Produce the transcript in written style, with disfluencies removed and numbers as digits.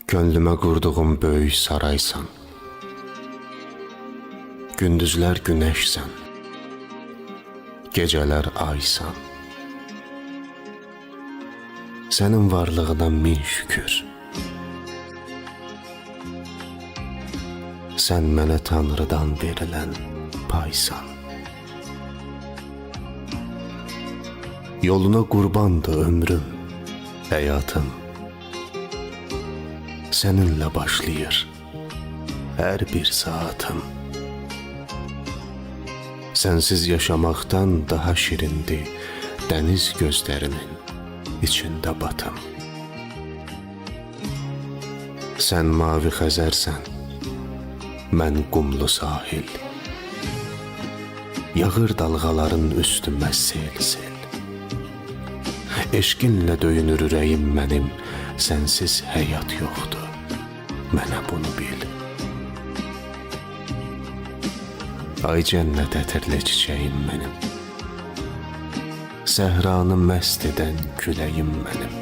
Könlümə qurduğum böyük saraysan, gündüzlər günəşsən, gecələr aysan. Sənin varlığına min şükür. Sən mənə Tanrıdan verilən paysan. Yoluna qurbandı ömrüm, həyatım. Səninlə başlayır hər bir saatım. Sənsiz yaşamaqdan daha şirindir dəniz gözlərinin içində batım. Sən mavi xəzərsən, mən qumlu sahil. Yağır dalğaların üstümə sel-sel. Eşqinlə döyünür ürəyim mənim, sənsiz həyat yoxdur, mənə bunu bil. Ay cənnət ətirli çiçəyim mənim, səhranı məst edən küləyim mənim.